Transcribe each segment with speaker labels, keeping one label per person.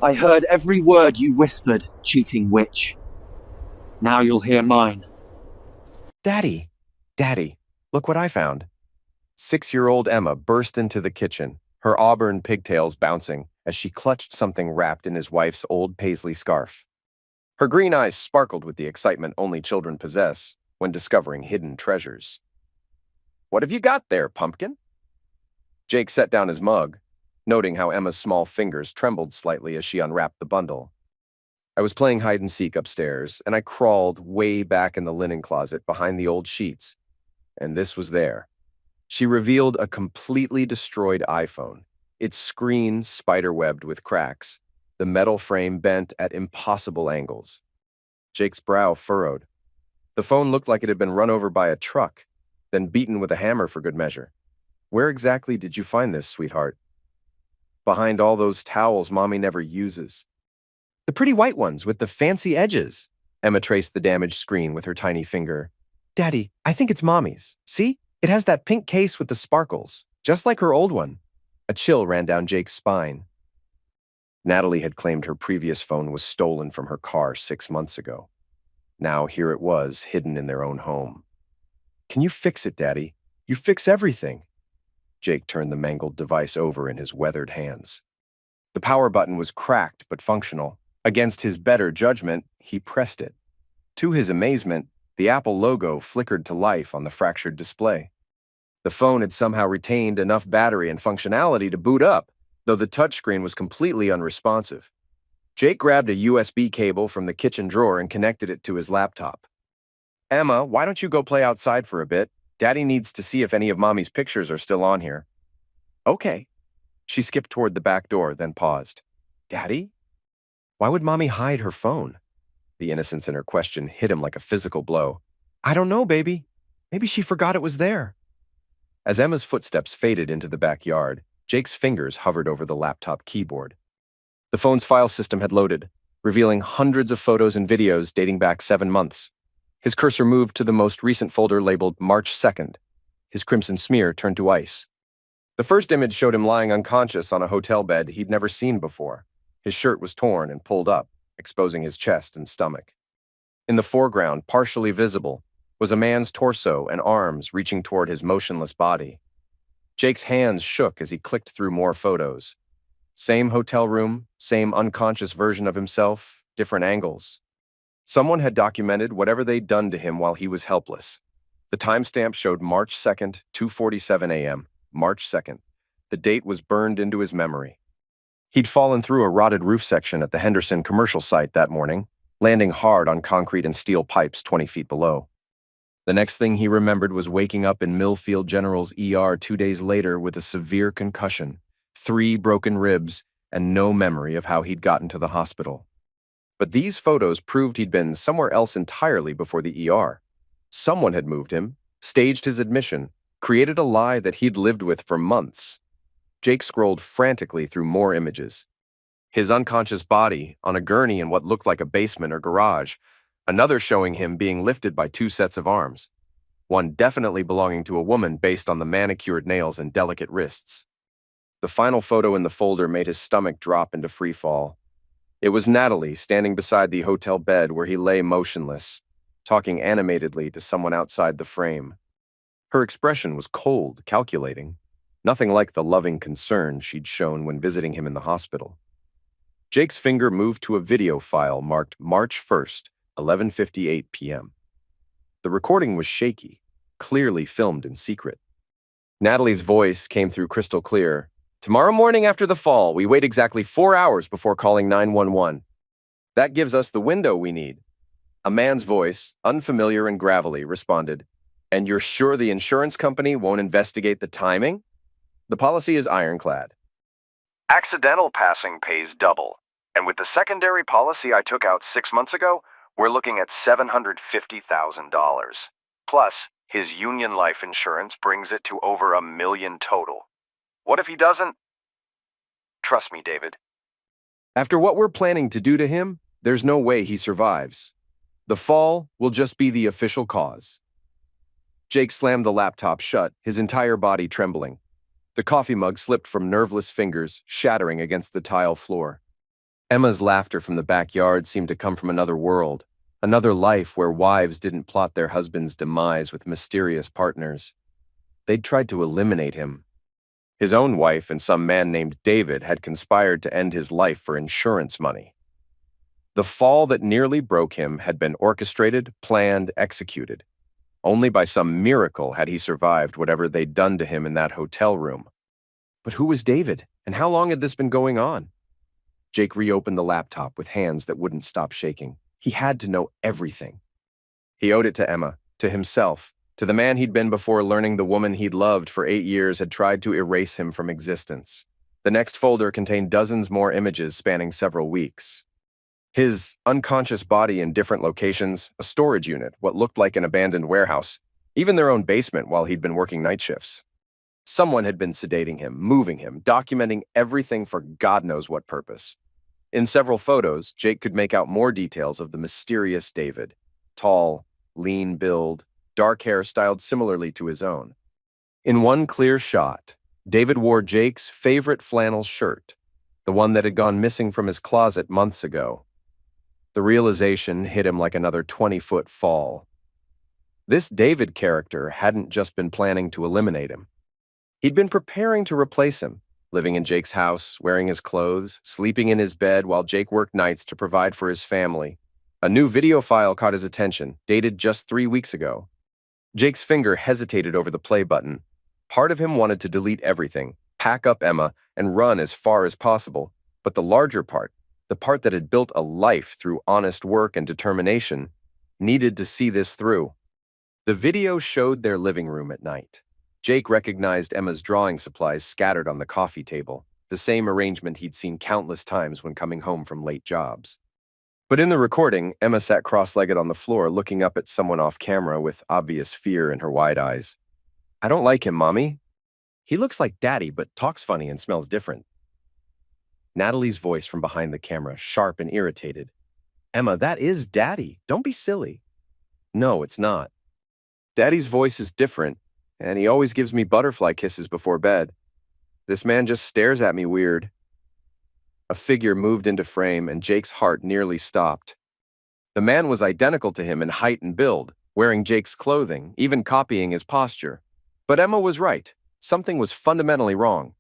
Speaker 1: I heard every word you whispered, cheating witch. Now you'll hear mine.
Speaker 2: Daddy, Daddy, look what I found. 6-year-old Emma burst into the kitchen, her auburn pigtails bouncing as she clutched something wrapped in his wife's old paisley scarf. Her green eyes sparkled with the excitement only children possess when discovering hidden treasures. "What have you got there, pumpkin?" Jake set down his mug, noting how Emma's small fingers trembled slightly as she unwrapped the bundle. "I was playing hide and seek upstairs, and I crawled way back in the linen closet behind the old sheets, and this was there." She revealed a completely destroyed iPhone, its screen spiderwebbed with cracks, the metal frame bent at impossible angles. Jake's brow furrowed. The phone looked like it had been run over by a truck, then beaten with a hammer for good measure. "Where exactly did you find this, sweetheart?" "Behind all those towels Mommy never uses." "The pretty white ones with the fancy edges." Emma traced the damaged screen with her tiny finger. "Daddy, I think it's Mommy's. See? It has that pink case with the sparkles, just like her old one." A chill ran down Jake's spine. Natalie had claimed her previous phone was stolen from her car 6 months ago. Now here it was, hidden in their own home. "Can you fix it, Daddy? You fix everything." Jake turned the mangled device over in his weathered hands. The power button was cracked but functional. Against his better judgment, he pressed it. To his amazement, the Apple logo flickered to life on the fractured display. The phone had somehow retained enough battery and functionality to boot up, though the touchscreen was completely unresponsive. Jake grabbed a USB cable from the kitchen drawer and connected it to his laptop. "Emma, why don't you go play outside for a bit? Daddy needs to see if any of Mommy's pictures are still on here." "Okay." She skipped toward the back door, then paused. "Daddy? Why would Mommy hide her phone?" The innocence in her question hit him like a physical blow. "I don't know, baby. Maybe she forgot it was there." As Emma's footsteps faded into the backyard, Jake's fingers hovered over the laptop keyboard. The phone's file system had loaded, revealing hundreds of photos and videos dating back 7 months. His cursor moved to the most recent folder labeled March 2nd. His crimson smear turned to ice. The first image showed him lying unconscious on a hotel bed he'd never seen before. His shirt was torn and pulled up, exposing his chest and stomach. In the foreground, partially visible, was a man's torso and arms reaching toward his motionless body. Jake's hands shook as he clicked through more photos. Same hotel room, same unconscious version of himself, different angles. Someone had documented whatever they'd done to him while he was helpless. The timestamp showed March 2nd, 2:47 a.m., March 2nd. The date was burned into his memory. He'd fallen through a rotted roof section at the Henderson commercial site that morning, landing hard on concrete and steel pipes 20 feet below. The next thing he remembered was waking up in Millfield General's ER 2 days later with a severe concussion, 3 broken ribs, and no memory of how he'd gotten to the hospital. But these photos proved he'd been somewhere else entirely before the ER. Someone had moved him, staged his admission, created a lie that he'd lived with for months. Jake scrolled frantically through more images. His unconscious body on a gurney in what looked like a basement or garage, another showing him being lifted by 2 sets of arms, one definitely belonging to a woman based on the manicured nails and delicate wrists. The final photo in the folder made his stomach drop into free fall. It was Natalie standing beside the hotel bed where he lay motionless, talking animatedly to someone outside the frame. Her expression was cold, calculating, nothing like the loving concern she'd shown when visiting him in the hospital. Jake's finger moved to a video file marked March 1st, 11:58 p.m. The recording was shaky, clearly filmed in secret. Natalie's voice came through crystal clear. "Tomorrow morning after the fall, we wait exactly 4 hours before calling 911. That gives us the window we need." A man's voice, unfamiliar and gravelly, responded, "And you're sure the insurance company won't investigate the timing?" "The policy is ironclad. Accidental passing pays double. And with the secondary policy I took out 6 months ago, we're looking at $750,000. Plus, his union life insurance brings it to over $1 million total. What if he doesn't? Trust me, David. After what we're planning to do to him, there's no way he survives. The fall will just be the official cause." Jake slammed the laptop shut, his entire body trembling. The coffee mug slipped from nerveless fingers, shattering against the tile floor. Emma's laughter from the backyard seemed to come from another world, another life where wives didn't plot their husband's demise with mysterious partners. They'd tried to eliminate him. His own wife and some man named David had conspired to end his life for insurance money. The fall that nearly broke him had been orchestrated, planned, executed. Only by some miracle had he survived whatever they'd done to him in that hotel room. But who was David, and how long had this been going on? Jake reopened the laptop with hands that wouldn't stop shaking. He had to know everything. He owed it to Emma, to himself, to the man he'd been before learning the woman he'd loved for 8 years had tried to erase him from existence. The next folder contained dozens more images spanning several weeks. His unconscious body in different locations, a storage unit, what looked like an abandoned warehouse, even their own basement while he'd been working night shifts. Someone had been sedating him, moving him, documenting everything for God knows what purpose. In several photos, Jake could make out more details of the mysterious David. Tall, lean build, dark hair styled similarly to his own. In one clear shot, David wore Jake's favorite flannel shirt, the one that had gone missing from his closet months ago. The realization hit him like another 20-foot fall. This David character hadn't just been planning to eliminate him. He'd been preparing to replace him, living in Jake's house, wearing his clothes, sleeping in his bed while Jake worked nights to provide for his family. A new video file caught his attention, dated just 3 weeks ago. Jake's finger hesitated over the play button. Part of him wanted to delete everything, pack up Emma, and run as far as possible. But the larger part, the part that had built a life through honest work and determination, needed to see this through. The video showed their living room at night. Jake recognized Emma's drawing supplies scattered on the coffee table, the same arrangement he'd seen countless times when coming home from late jobs. But in the recording, Emma sat cross-legged on the floor looking up at someone off camera with obvious fear in her wide eyes. "I don't like him, Mommy. He looks like Daddy, but talks funny and smells different." Natalie's voice from behind the camera, sharp and irritated. "Emma, that is Daddy. Don't be silly." "No, it's not. Daddy's voice is different, and he always gives me butterfly kisses before bed. This man just stares at me weird." A figure moved into frame, and Jake's heart nearly stopped. The man was identical to him in height and build, wearing Jake's clothing, even copying his posture. But Emma was right. Something was fundamentally wrong.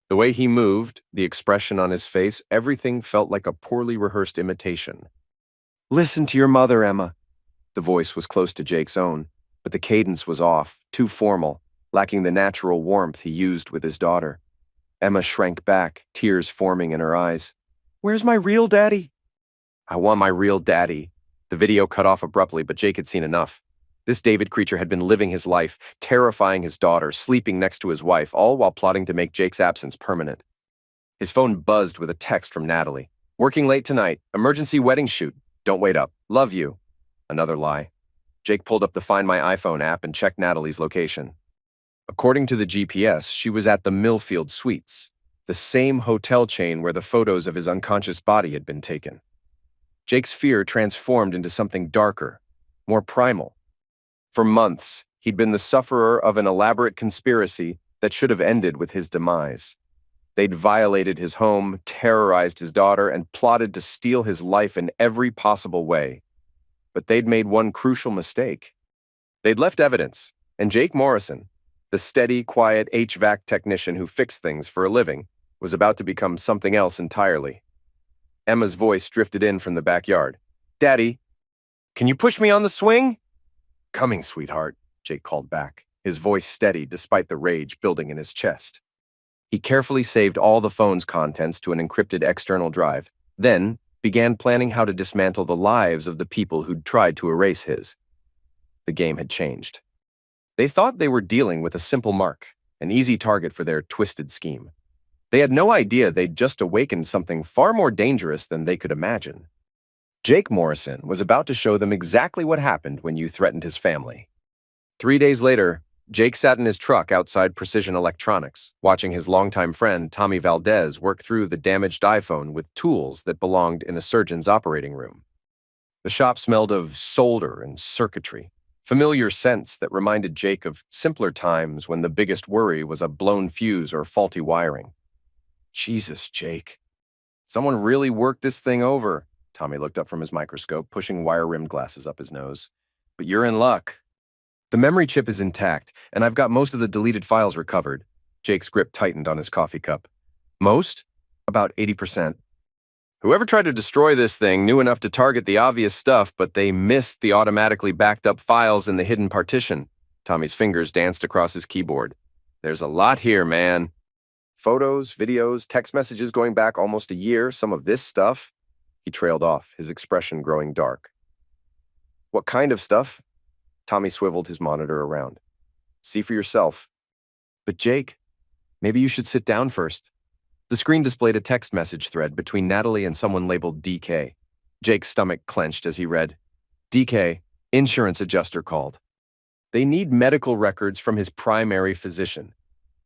Speaker 2: The way he moved, the expression on his face, everything felt like a poorly rehearsed imitation. "Listen to your mother, Emma." The voice was close to Jake's own, but the cadence was off, too formal, lacking the natural warmth he used with his daughter. Emma shrank back, tears forming in her eyes. "Where's my real daddy?" "I want my real daddy." The video cut off abruptly, but Jake had seen enough. This David creature had been living his life, terrifying his daughter, sleeping next to his wife, all while plotting to make Jake's absence permanent. His phone buzzed with a text from Natalie. "Working late tonight. Emergency wedding shoot. Don't wait up. Love you." Another lie. Jake pulled up the Find My iPhone app and checked Natalie's location. According to the GPS, she was at the Millfield Suites, the same hotel chain where the photos of his unconscious body had been taken. Jake's fear transformed into something darker, more primal. For months, he'd been the sufferer of an elaborate conspiracy that should have ended with his demise. They'd violated his home, terrorized his daughter, and plotted to steal his life in every possible way. But they'd made one crucial mistake. They'd left evidence, and Jake Morrison, the steady, quiet HVAC technician who fixed things for a living, was about to become something else entirely. Emma's voice drifted in from the backyard. "Daddy, can you push me on the swing?" "Coming, sweetheart," Jake called back, his voice steady despite the rage building in his chest. He carefully saved all the phone's contents to an encrypted external drive, then began planning how to dismantle the lives of the people who'd tried to erase his. The game had changed. They thought they were dealing with a simple mark, an easy target for their twisted scheme. They had no idea they'd just awakened something far more dangerous than they could imagine. Jake Morrison was about to show them exactly what happened when you threatened his family. 3 days later, Jake sat in his truck outside Precision Electronics, watching his longtime friend Tommy Valdez work through the damaged iPhone with tools that belonged in a surgeon's operating room. The shop smelled of solder and circuitry, familiar scents that reminded Jake of simpler times when the biggest worry was a blown fuse or faulty wiring. "Jesus, Jake." Someone really worked this thing over. Tommy looked up from his microscope, pushing wire-rimmed glasses up his nose. But you're in luck. The memory chip is intact, and I've got most of the deleted files recovered. Jake's grip tightened on his coffee cup. Most? About 80%. Whoever tried to destroy this thing knew enough to target the obvious stuff, but they missed the automatically backed up files in the hidden partition. Tommy's fingers danced across his keyboard. There's a lot here, man. Photos, videos, text messages going back almost a year, some of this stuff. He trailed off, his expression growing dark. What kind of stuff? Tommy swiveled his monitor around. See for yourself. But Jake, maybe you should sit down first. The screen displayed a text message thread between Natalie and someone labeled DK. Jake's stomach clenched as he read, DK, insurance adjuster called. They need medical records from his primary physician.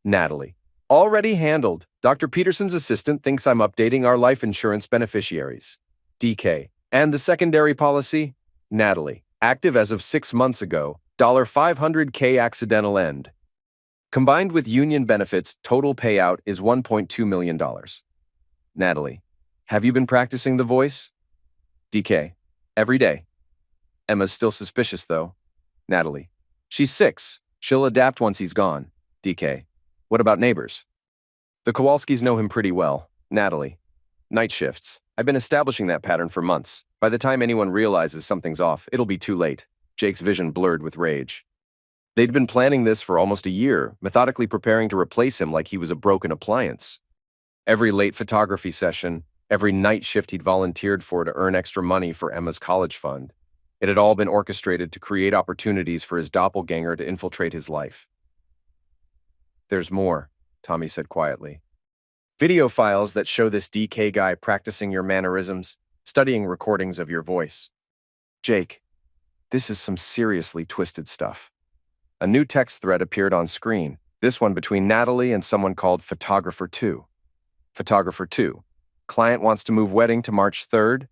Speaker 2: Natalie, already handled. Dr. Peterson's assistant thinks I'm updating our life insurance beneficiaries. DK, and the secondary policy? Natalie, active as of 6 months ago, $500K accidental end. Combined with union benefits, total payout is $1.2 million. Natalie, have you been practicing the voice? DK, every day. Emma's still suspicious, though. Natalie, she's 6. She'll adapt once he's gone. DK, what about neighbors? The Kowalskis know him pretty well. Natalie, night shifts. I've been establishing that pattern for months. By the time anyone realizes something's off, it'll be too late. Jake's vision blurred with rage. They'd been planning this for almost a year, methodically preparing to replace him like he was a broken appliance. Every late photography session, every night shift he'd volunteered for to earn extra money for Emma's college fund. It had all been orchestrated to create opportunities for his doppelganger to infiltrate his life. There's more, Tommy said quietly. Video files that show this DK guy practicing your mannerisms, studying recordings of your voice. Jake, this is some seriously twisted stuff. A new text thread appeared on screen, this one between Natalie and someone called Photographer 2. Photographer 2. Client wants to move wedding to March 3rd.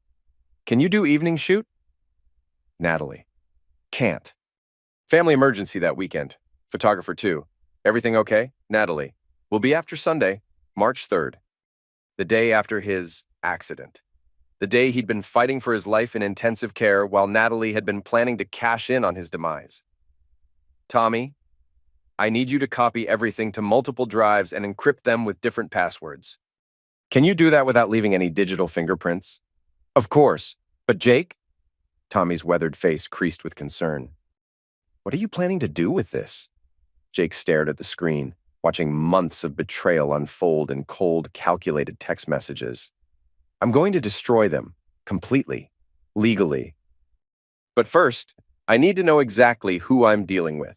Speaker 2: Can you do evening shoot? Natalie. Can't. Family emergency that weekend. Photographer 2. Everything okay? Natalie. Will be after Sunday, March 3rd. The day after his accident. The day he'd been fighting for his life in intensive care while Natalie had been planning to cash in on his demise. Tommy, I need you to copy everything to multiple drives and encrypt them with different passwords. Can you do that without leaving any digital fingerprints? Of course. But Jake? Tommy's weathered face creased with concern. What are you planning to do with this? Jake stared at the screen, watching months of betrayal unfold in cold, calculated text messages. I'm going to destroy them, completely, legally. But first, I need to know exactly who I'm dealing with.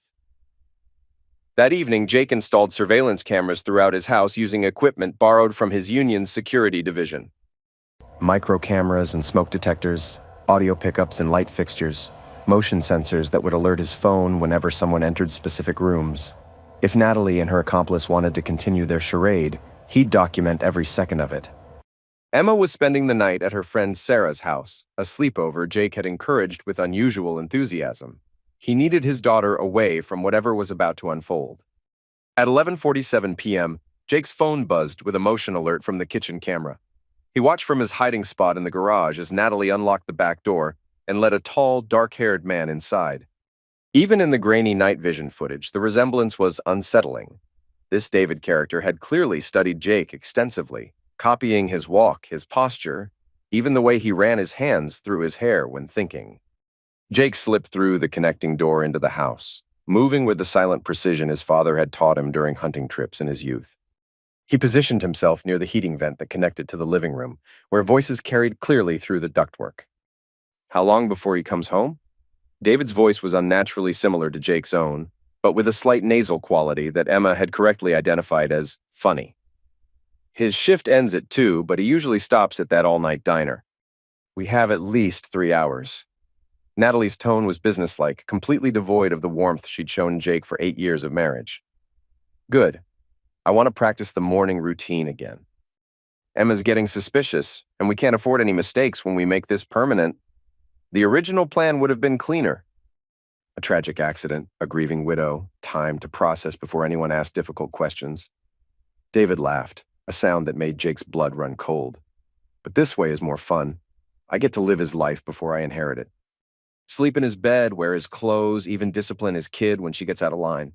Speaker 2: That evening, Jake installed surveillance cameras throughout his house using equipment borrowed from his union's security division. Micro cameras and smoke detectors, audio pickups and light fixtures, motion sensors that would alert his phone whenever someone entered specific rooms. If Natalie and her accomplice wanted to continue their charade, he'd document every second of it. Emma was spending the night at her friend Sarah's house, a sleepover Jake had encouraged with unusual enthusiasm. He needed his daughter away from whatever was about to unfold. At 11:47 p.m., Jake's phone buzzed with a motion alert from the kitchen camera. He watched from his hiding spot in the garage as Natalie unlocked the back door and let a tall, dark-haired man inside. Even in the grainy night vision footage, the resemblance was unsettling. This David character had clearly studied Jake extensively, copying his walk, his posture, even the way he ran his hands through his hair when thinking. Jake slipped through the connecting door into the house, moving with the silent precision his father had taught him during hunting trips in his youth. He positioned himself near the heating vent that connected to the living room, where voices carried clearly through the ductwork. How long before he comes home? David's voice was unnaturally similar to Jake's own, but with a slight nasal quality that Emma had correctly identified as funny. His shift ends at 2, but he usually stops at that all-night diner. We have at least 3 hours. Natalie's tone was businesslike, completely devoid of the warmth she'd shown Jake for 8 years of marriage. Good. I want to practice the morning routine again. Emma's getting suspicious, and we can't afford any mistakes when we make this permanent. The original plan would have been cleaner. A tragic accident, a grieving widow, time to process before anyone asked difficult questions. David laughed, a sound that made Jake's blood run cold. But this way is more fun. I get to live his life before I inherit it. Sleep in his bed, wear his clothes, even discipline his kid when she gets out of line.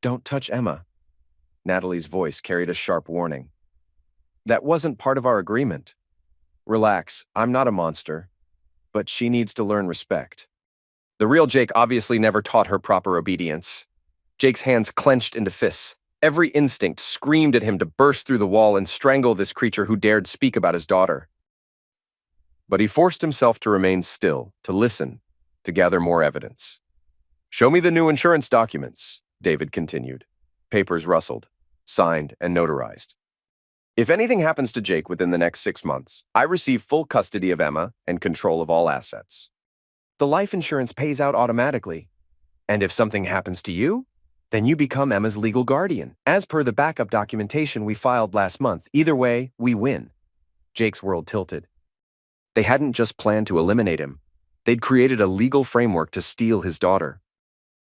Speaker 2: Don't touch Emma. Natalie's voice carried a sharp warning. That wasn't part of our agreement. Relax, I'm not a monster, but she needs to learn respect. The real Jake obviously never taught her proper obedience. Jake's hands clenched into fists. Every instinct screamed at him to burst through the wall and strangle this creature who dared speak about his daughter. But he forced himself to remain still, to listen, to gather more evidence. Show me the new insurance documents, David continued. Papers rustled, signed and notarized. If anything happens to Jake within the next 6 months, I receive full custody of Emma and control of all assets. The life insurance pays out automatically. And if something happens to you, then you become Emma's legal guardian, as per the backup documentation we filed last month. Either way, we win. Jake's world tilted. They hadn't just planned to eliminate him. They'd created a legal framework to steal his daughter.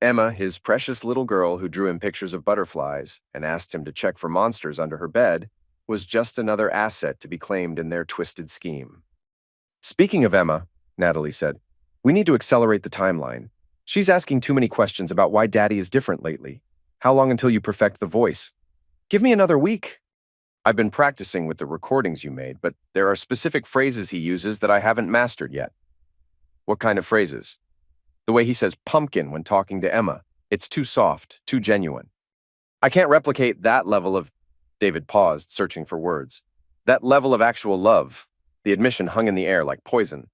Speaker 2: Emma, his precious little girl who drew him pictures of butterflies and asked him to check for monsters under her bed, was just another asset to be claimed in their twisted scheme. Speaking of Emma, Natalie said, we need to accelerate the timeline. She's asking too many questions about why Daddy is different lately. How long until you perfect the voice? Give me another week. I've been practicing with the recordings you made, but there are specific phrases he uses that I haven't mastered yet. What kind of phrases? The way he says pumpkin when talking to Emma. It's too soft, too genuine. I can't replicate that level of... David paused, searching for words. That level of actual love. The admission hung in the air like poison.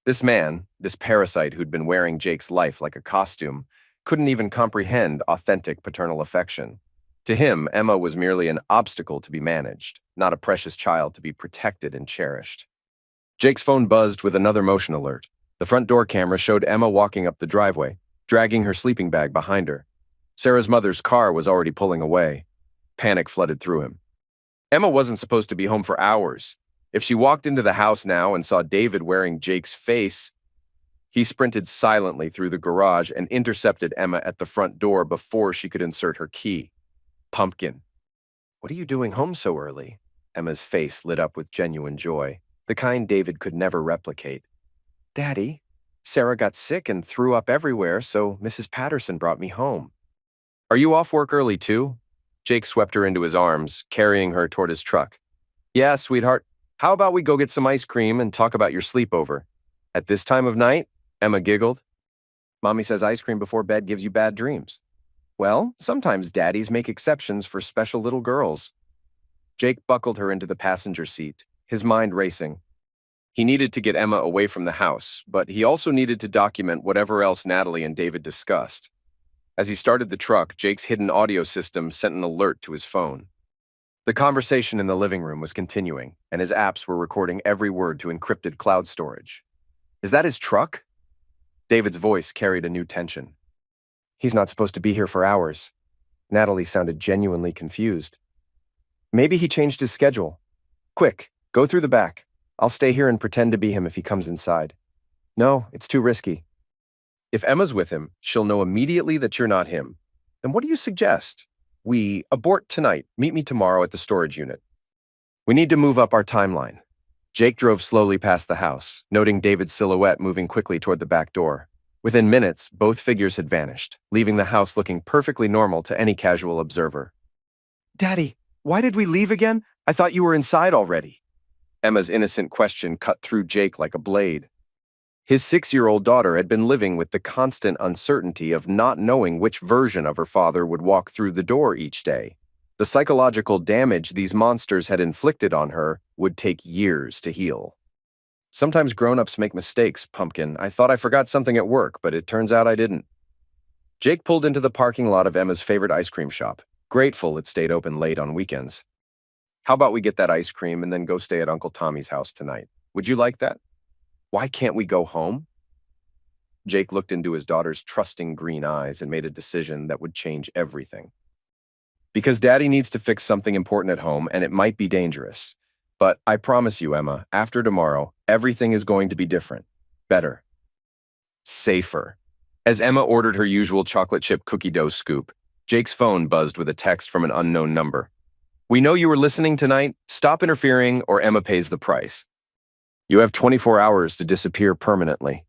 Speaker 2: This man, this parasite who'd been wearing Jake's life like a costume, couldn't even comprehend authentic paternal affection. To him, Emma was merely an obstacle to be managed, not a precious child to be protected and cherished. Jake's phone buzzed with another motion alert. The front door camera showed Emma walking up the driveway, dragging her sleeping bag behind her. Sarah's mother's car was already pulling away. Panic flooded through him. Emma wasn't supposed to be home for hours. If she walked into the house now and saw David wearing Jake's face, he sprinted silently through the garage and intercepted Emma at the front door before she could insert her key. Pumpkin. What are you doing home so early? Emma's face lit up with genuine joy, the kind David could never replicate. Daddy, Sarah got sick and threw up everywhere, so Mrs. Patterson brought me home. Are you off work early too? Jake swept her into his arms, carrying her toward his truck. Yeah, sweetheart. How about we go get some ice cream and talk about your sleepover? At this time of night? Emma giggled. Mommy says ice cream before bed gives you bad dreams. Well, sometimes daddies make exceptions for special little girls. Jake buckled her into the passenger seat, his mind racing. He needed to get Emma away from the house, but he also needed to document whatever else Natalie and David discussed. As he started the truck, Jake's hidden audio system sent an alert to his phone. The conversation in the living room was continuing, and his apps were recording every word to encrypted cloud storage. Is that his truck? David's voice carried a new tension. He's not supposed to be here for hours. Natalie sounded genuinely confused. Maybe he changed his schedule. Quick, go through the back. I'll stay here and pretend to be him if he comes inside. No, it's too risky. If Emma's with him, she'll know immediately that you're not him. Then what do you suggest? We abort tonight. Meet me tomorrow at the storage unit. We need to move up our timeline. Jake drove slowly past the house, noting David's silhouette moving quickly toward the back door. Within minutes, both figures had vanished, leaving the house looking perfectly normal to any casual observer. Daddy, why did we leave again? I thought you were inside already. Emma's innocent question cut through Jake like a blade. His 6-year-old daughter had been living with the constant uncertainty of not knowing which version of her father would walk through the door each day. The psychological damage these monsters had inflicted on her would take years to heal. Sometimes grown-ups make mistakes, Pumpkin. I thought I forgot something at work, but it turns out I didn't. Jake pulled into the parking lot of Emma's favorite ice cream shop, grateful it stayed open late on weekends. How about we get that ice cream and then go stay at Uncle Tommy's house tonight? Would you like that? Why can't we go home? Jake looked into his daughter's trusting green eyes and made a decision that would change everything. Because Daddy needs to fix something important at home, and it might be dangerous. But I promise you, Emma, after tomorrow, everything is going to be different. Better. Safer. As Emma ordered her usual chocolate chip cookie dough scoop, Jake's phone buzzed with a text from an unknown number. We know you were listening tonight. Stop interfering or Emma pays the price. You have 24 hours to disappear permanently.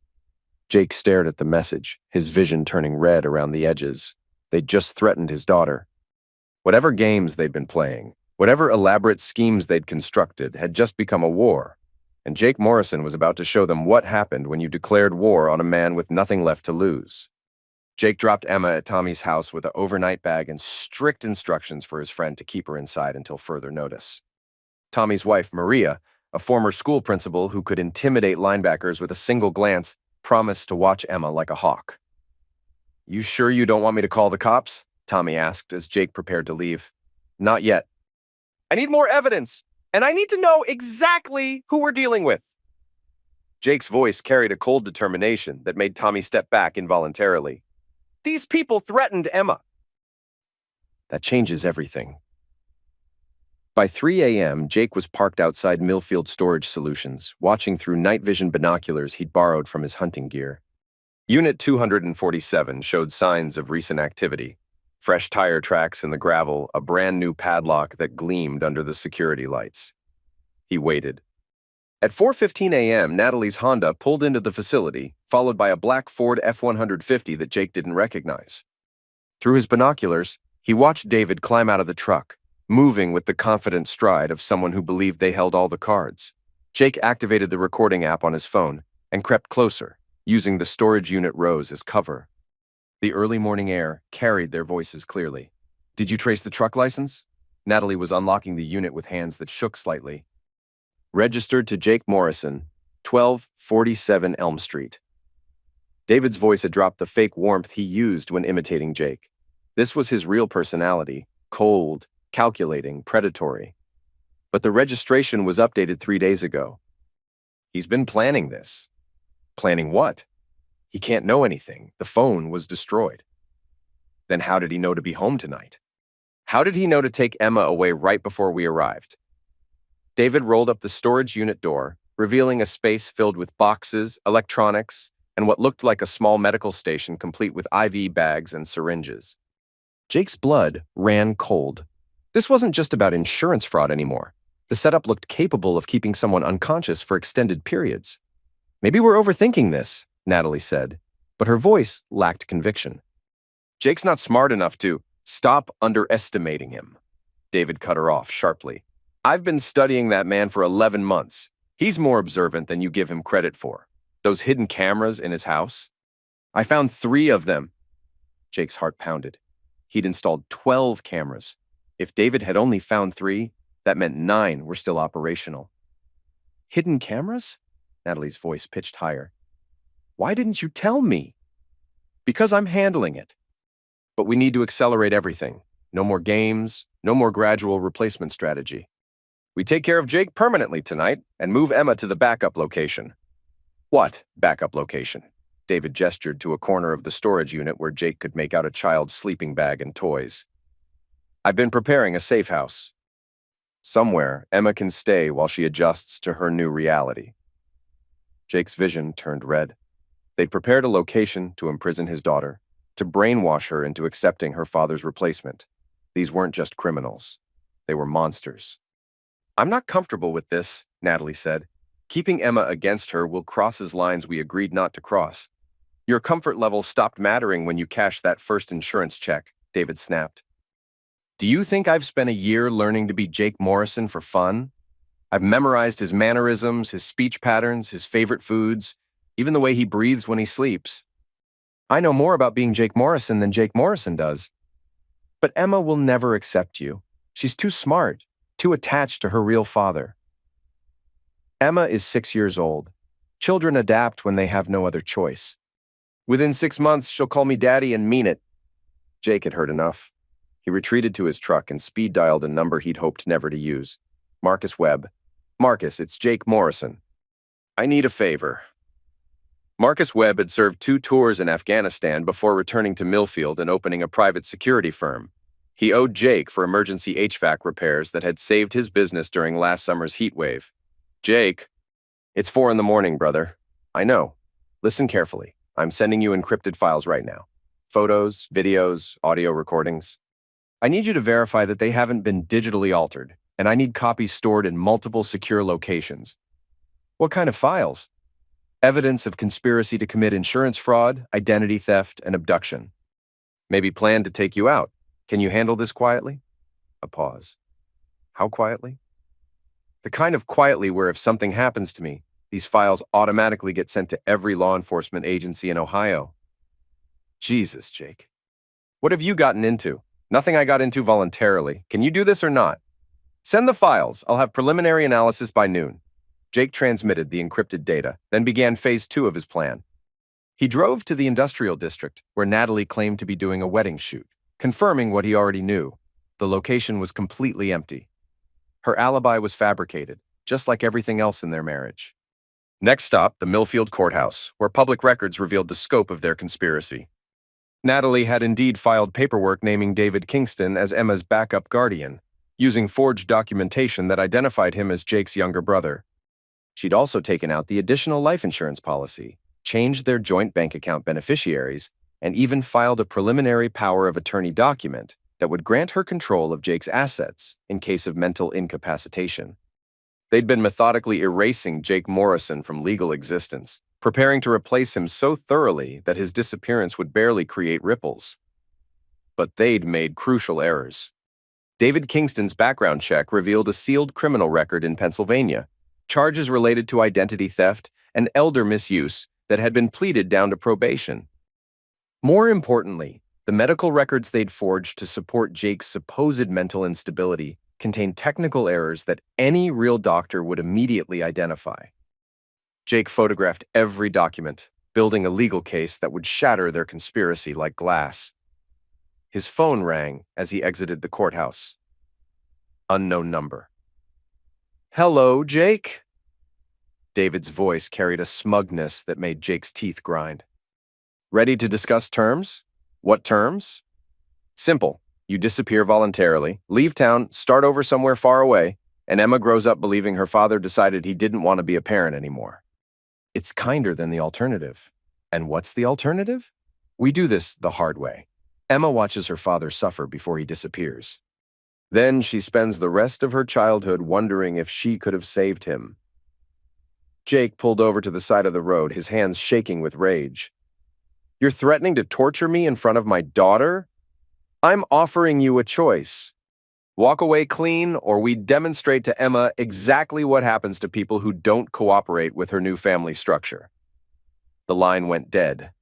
Speaker 2: Jake stared at the message, his vision turning red around the edges. They'd just threatened his daughter. Whatever games they'd been playing, whatever elaborate schemes they'd constructed had just become a war. And Jake Morrison was about to show them what happened when you declared war on a man with nothing left to lose. Jake dropped Emma at Tommy's house with an overnight bag and strict instructions for his friend to keep her inside until further notice. Tommy's wife, Maria, a former school principal who could intimidate linebackers with a single glance, promised to watch Emma like a hawk. You sure you don't want me to call the cops? Tommy asked as Jake prepared to leave. Not yet. I need more evidence, and I need to know exactly who we're dealing with. Jake's voice carried a cold determination that made Tommy step back involuntarily. These people threatened Emma. That changes everything. By 3 a.m., Jake was parked outside Millfield Storage Solutions, watching through night vision binoculars he'd borrowed from his hunting gear. Unit 247 showed signs of recent activity. Fresh tire tracks in the gravel, a brand new padlock that gleamed under the security lights. He waited. At 4:15 a.m., Natalie's Honda pulled into the facility, followed by a black Ford F-150 that Jake didn't recognize. Through his binoculars, he watched David climb out of the truck, moving with the confident stride of someone who believed they held all the cards. Jake activated the recording app on his phone and crept closer, using the storage unit rows as cover. The early morning air carried their voices clearly. Did you trace the truck license? Natalie was unlocking the unit with hands that shook slightly. Registered to Jake Morrison, 1247 Elm Street. David's voice had dropped the fake warmth he used when imitating Jake. This was his real personality, cold, calculating, predatory. But the registration was updated 3 days ago. He's been planning this. Planning what? He can't know anything. The phone was destroyed. Then how did he know to be home tonight? How did he know to take Emma away right before we arrived? David rolled up the storage unit door, revealing a space filled with boxes, electronics, and what looked like a small medical station complete with IV bags and syringes. Jake's blood ran cold. This wasn't just about insurance fraud anymore. The setup looked capable of keeping someone unconscious for extended periods. Maybe we're overthinking this, Natalie said, but her voice lacked conviction. Jake's not smart enough to stop underestimating him. David cut her off sharply. I've been studying that man for 11 months. He's more observant than you give him credit for. Those hidden cameras in his house? I found 3 of them. Jake's heart pounded. He'd installed 12 cameras. If David had only found 3, that meant 9 were still operational. Hidden cameras? Natalie's voice pitched higher. Why didn't you tell me? Because I'm handling it. But we need to accelerate everything. No more games, no more gradual replacement strategy. We take care of Jake permanently tonight and move Emma to the backup location. What backup location? David gestured to a corner of the storage unit where Jake could make out a child's sleeping bag and toys. I've been preparing a safe house. Somewhere, Emma can stay while she adjusts to her new reality. Jake's vision turned red. They'd prepared a location to imprison his daughter, to brainwash her into accepting her father's replacement. These weren't just criminals. They were monsters. I'm not comfortable with this, Natalie said. Keeping Emma against her will cross lines we agreed not to cross. Your comfort level stopped mattering when you cashed that first insurance check, David snapped. Do you think I've spent a year learning to be Jake Morrison for fun? I've memorized his mannerisms, his speech patterns, his favorite foods, even the way he breathes when he sleeps. I know more about being Jake Morrison than Jake Morrison does. But Emma will never accept you. She's too smart, too attached to her real father. Emma is 6 years old. Children adapt when they have no other choice. Within 6 months, she'll call me daddy and mean it. Jake had heard enough. He retreated to his truck and speed dialed a number he'd hoped never to use. Marcus Webb. Marcus, it's Jake Morrison. I need a favor. Marcus Webb had served 2 tours in Afghanistan before returning to Millfield and opening a private security firm. He owed Jake for emergency HVAC repairs that had saved his business during last summer's heat wave. Jake, it's 4 a.m, brother. I know. Listen carefully. I'm sending you encrypted files right now. Photos, videos, audio recordings. I need you to verify that they haven't been digitally altered, and I need copies stored in multiple secure locations. What kind of files? Evidence of conspiracy to commit insurance fraud, identity theft, and abduction. Maybe plan to take you out. Can you handle this quietly? A pause. How quietly? The kind of quietly where if something happens to me, these files automatically get sent to every law enforcement agency in Ohio. Jesus, Jake. What have you gotten into? Nothing I got into voluntarily. Can you do this or not? Send the files. I'll have preliminary analysis by noon. Jake transmitted the encrypted data, then began phase 2 of his plan. He drove to the industrial district, where Natalie claimed to be doing a wedding shoot, confirming what he already knew. The location was completely empty. Her alibi was fabricated, just like everything else in their marriage. Next stop, the Millfield Courthouse, where public records revealed the scope of their conspiracy. Natalie had indeed filed paperwork naming David Kingston as Emma's backup guardian, using forged documentation that identified him as Jake's younger brother. She'd also taken out the additional life insurance policy, changed their joint bank account beneficiaries, and even filed a preliminary power of attorney document that would grant her control of Jake's assets in case of mental incapacitation. They'd been methodically erasing Jake Morrison from legal existence, preparing to replace him so thoroughly that his disappearance would barely create ripples. But they'd made crucial errors. David Kingston's background check revealed a sealed criminal record in Pennsylvania, charges related to identity theft and elder misuse that had been pleaded down to probation. More importantly, the medical records they'd forged to support Jake's supposed mental instability contained technical errors that any real doctor would immediately identify. Jake photographed every document, building a legal case that would shatter their conspiracy like glass. His phone rang as he exited the courthouse. Unknown number. "Hello, Jake?" David's voice carried a smugness that made Jake's teeth grind. "Ready to discuss terms? What terms?" "Simple. You disappear voluntarily, leave town, start over somewhere far away, and Emma grows up believing her father decided he didn't want to be a parent anymore." It's kinder than the alternative. And what's the alternative? We do this the hard way. Emma watches her father suffer before he disappears. Then she spends the rest of her childhood wondering if she could have saved him. Jake pulled over to the side of the road, his hands shaking with rage. "You're threatening to torture me in front of my daughter? I'm offering you a choice. Walk away clean, or we demonstrate to Emma exactly what happens to people who don't cooperate with her new family structure." The line went dead.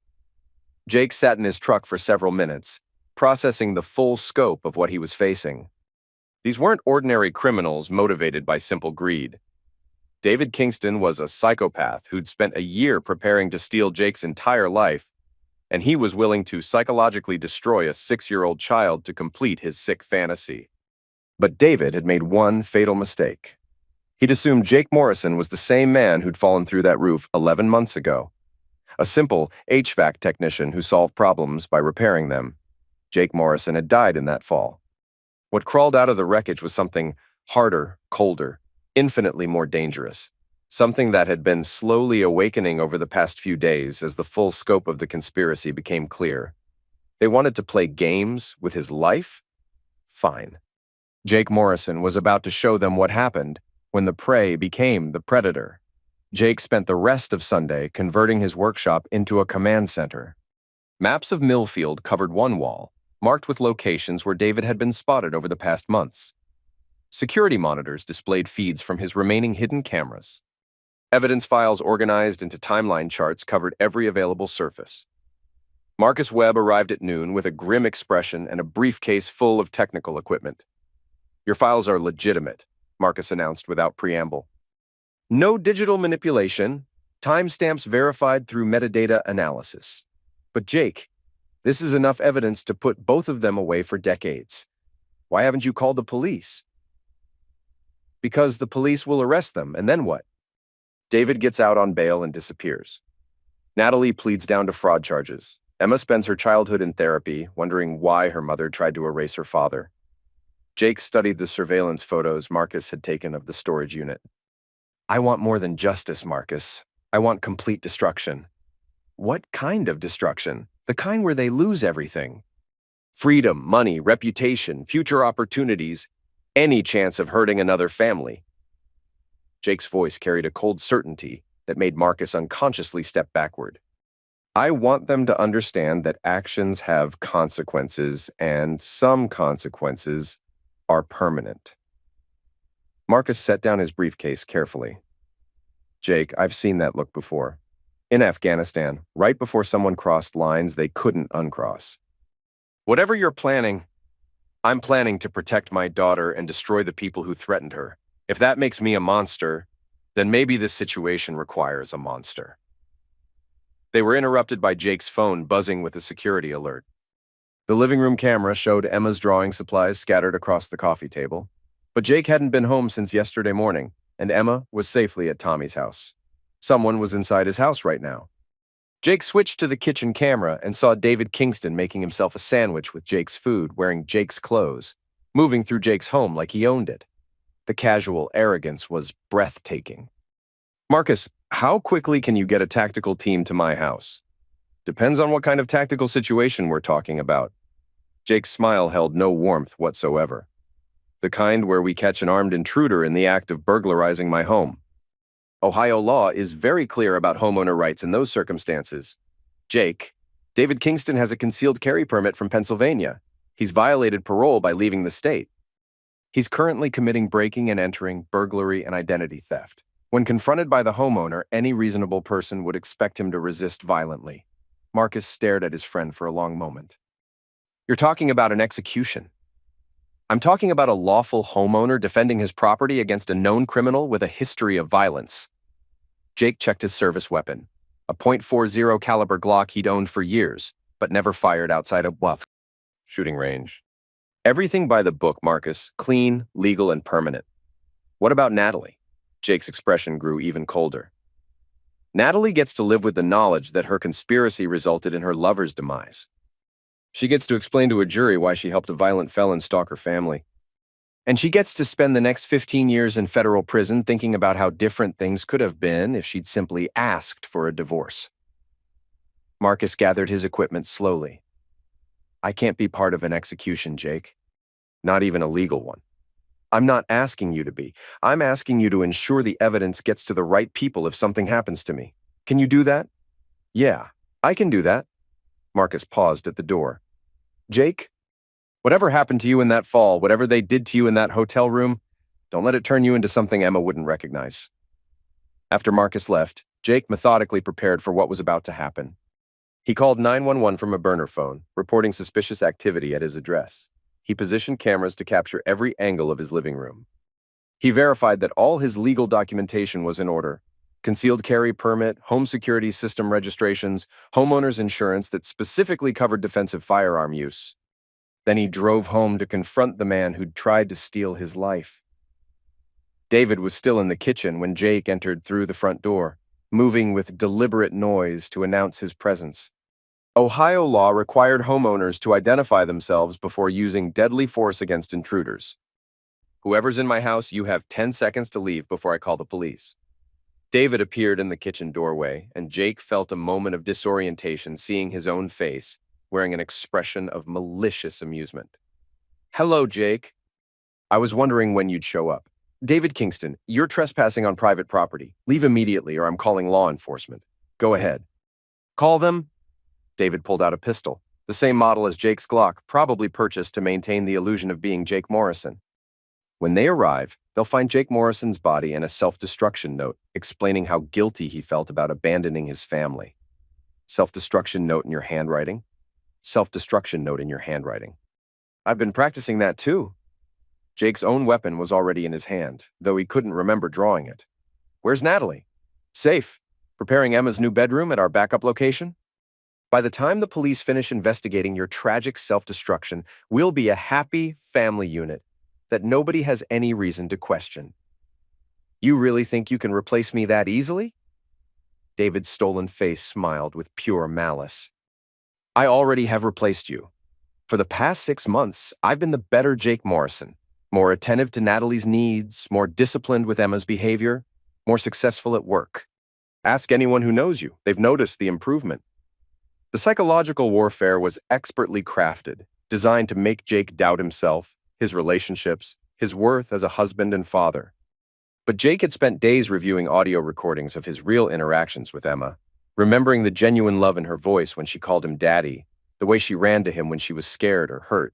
Speaker 2: Jake sat in his truck for several minutes, processing the full scope of what he was facing. These weren't ordinary criminals motivated by simple greed. David Kingston was a psychopath who'd spent a year preparing to steal Jake's entire life, and he was willing to psychologically destroy a 6-year-old child to complete his sick fantasy. But David had made one fatal mistake. He'd assumed Jake Morrison was the same man who'd fallen through that roof 11 months ago. A simple HVAC technician who solved problems by repairing them. Jake Morrison had died in that fall. What crawled out of the wreckage was something harder, colder, infinitely more dangerous. Something that had been slowly awakening over the past few days as the full scope of the conspiracy became clear. They wanted to play games with his life? Fine. Jake Morrison was about to show them what happened when the prey became the predator. Jake spent the rest of Sunday converting his workshop into a command center. Maps of Millfield covered one wall, marked with locations where David had been spotted over the past months. Security monitors displayed feeds from his remaining hidden cameras. Evidence files organized into timeline charts covered every available surface. Marcus Webb arrived at noon with a grim expression and a briefcase full of technical equipment. "Your files are legitimate," Marcus announced without preamble. "No digital manipulation, timestamps verified through metadata analysis. But Jake, this is enough evidence to put both of them away for decades. Why haven't you called the police?" "Because the police will arrest them, and then what?" David gets out on bail and disappears. Natalie pleads down to fraud charges. Emma spends her childhood in therapy, wondering why her mother tried to erase her father. Jake studied the surveillance photos Marcus had taken of the storage unit. "I want more than justice, Marcus. I want complete destruction." "What kind of destruction? The kind where they lose everything?" Freedom, money, reputation, future opportunities, any chance of hurting another family. Jake's voice carried a cold certainty that made Marcus unconsciously step backward. I want them to understand that actions have consequences, and some consequences are permanent. Marcus set down his briefcase carefully. Jake, I've seen that look before. In Afghanistan, right before someone crossed lines they couldn't uncross. Whatever you're planning, I'm planning to protect my daughter and destroy the people who threatened her. If that makes me a monster, then maybe this situation requires a monster. They were interrupted by Jake's phone buzzing with a security alert. The living room camera showed Emma's drawing supplies scattered across the coffee table, but Jake hadn't been home since yesterday morning, and Emma was safely at Tommy's house. Someone was inside his house right now. Jake switched to the kitchen camera and saw David Kingston making himself a sandwich with Jake's food, wearing Jake's clothes, moving through Jake's home like he owned it. The casual arrogance was breathtaking. Marcus, how quickly can you get a tactical team to my house? Depends on what kind of tactical situation we're talking about. Jake's smile held no warmth whatsoever. The kind where we catch an armed intruder in the act of burglarizing my home. Ohio law is very clear about homeowner rights in those circumstances. Jake, David Kingston has a concealed carry permit from Pennsylvania. He's violated parole by leaving the state. He's currently committing breaking and entering, burglary, and identity theft. When confronted by the homeowner, any reasonable person would expect him to resist violently. Marcus stared at his friend for a long moment. You're talking about an execution. I'm talking about a lawful homeowner defending his property against a known criminal with a history of violence. Jake checked his service weapon, a .40 caliber Glock he'd owned for years, but never fired outside a shooting range. Everything by the book, Marcus, clean, legal, and permanent. What about Natalie? Jake's expression grew even colder. Natalie gets to live with the knowledge that her conspiracy resulted in her lover's demise. She gets to explain to a jury why she helped a violent felon stalk her family. And she gets to spend the next 15 years in federal prison thinking about how different things could have been if she'd simply asked for a divorce. Marcus gathered his equipment slowly. I can't be part of an execution, Jake. Not even a legal one. I'm not asking you to be. I'm asking you to ensure the evidence gets to the right people if something happens to me. Can you do that? Yeah, I can do that. Marcus paused at the door. Jake, whatever happened to you in that fall, whatever they did to you in that hotel room, don't let it turn you into something Emma wouldn't recognize. After Marcus left, Jake methodically prepared for what was about to happen. He called 911 from a burner phone, reporting suspicious activity at his address. He positioned cameras to capture every angle of his living room. He verified that all his legal documentation was in order: concealed carry permit, home security system registrations, homeowner's insurance that specifically covered defensive firearm use. Then he drove home to confront the man who'd tried to steal his life. David was still in the kitchen when Jake entered through the front door, moving with deliberate noise to announce his presence. Ohio law required homeowners to identify themselves before using deadly force against intruders. Whoever's in my house, you have 10 seconds to leave before I call the police. David appeared in the kitchen doorway, and Jake felt a moment of disorientation seeing his own face, wearing an expression of malicious amusement. Hello, Jake. I was wondering when you'd show up. David Kingston, you're trespassing on private property. Leave immediately or I'm calling law enforcement. Go ahead. Call them. David pulled out a pistol, the same model as Jake's Glock, probably purchased to maintain the illusion of being Jake Morrison. When they arrive, they'll find Jake Morrison's body and a self-destruction note explaining how guilty he felt about abandoning his family. Self-destruction note in your handwriting? Self-destruction note in your handwriting. I've been practicing that too. Jake's own weapon was already in his hand, though he couldn't remember drawing it. Where's Natalie? Safe. Preparing Emma's new bedroom at our backup location? By the time the police finish investigating your tragic self-destruction, we'll be a happy family unit that nobody has any reason to question. You really think you can replace me that easily? David's stolen face smiled with pure malice. I already have replaced you. For the past 6 months, I've been the better Jake Morrison, more attentive to Natalie's needs, more disciplined with Emma's behavior, more successful at work. Ask anyone who knows you. They've noticed the improvement. The psychological warfare was expertly crafted, designed to make Jake doubt himself, his relationships, his worth as a husband and father. But Jake had spent days reviewing audio recordings of his real interactions with Emma, remembering the genuine love in her voice when she called him daddy, the way she ran to him when she was scared or hurt.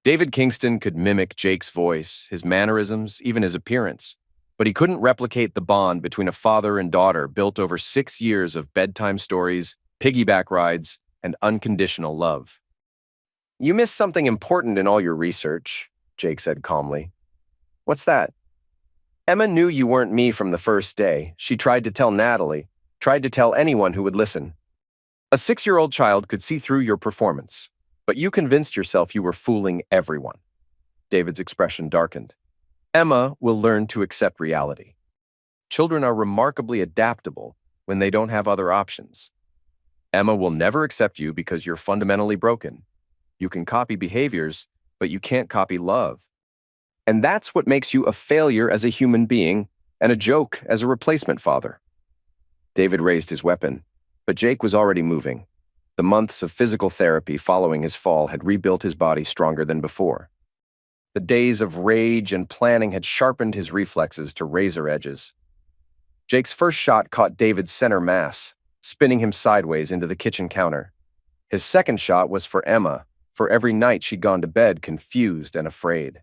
Speaker 2: David Kingston could mimic Jake's voice, his mannerisms, even his appearance, but he couldn't replicate the bond between a father and daughter built over 6 years of bedtime stories, piggyback rides, and unconditional love. "You missed something important in all your research," Jake said calmly. "What's that?" "Emma knew you weren't me from the first day. She tried to tell Natalie, tried to tell anyone who would listen. A 6-year-old child could see through your performance, but you convinced yourself you were fooling everyone." David's expression darkened. "Emma will learn to accept reality. Children are remarkably adaptable when they don't have other options. Emma will never accept you because you're fundamentally broken. You can copy behaviors, but you can't copy love. And that's what makes you a failure as a human being and a joke as a replacement father." David raised his weapon, but Jake was already moving. The months of physical therapy following his fall had rebuilt his body stronger than before. The days of rage and planning had sharpened his reflexes to razor edges. Jake's first shot caught David's center mass, spinning him sideways into the kitchen counter. His second shot was for Emma, for every night she'd gone to bed confused and afraid.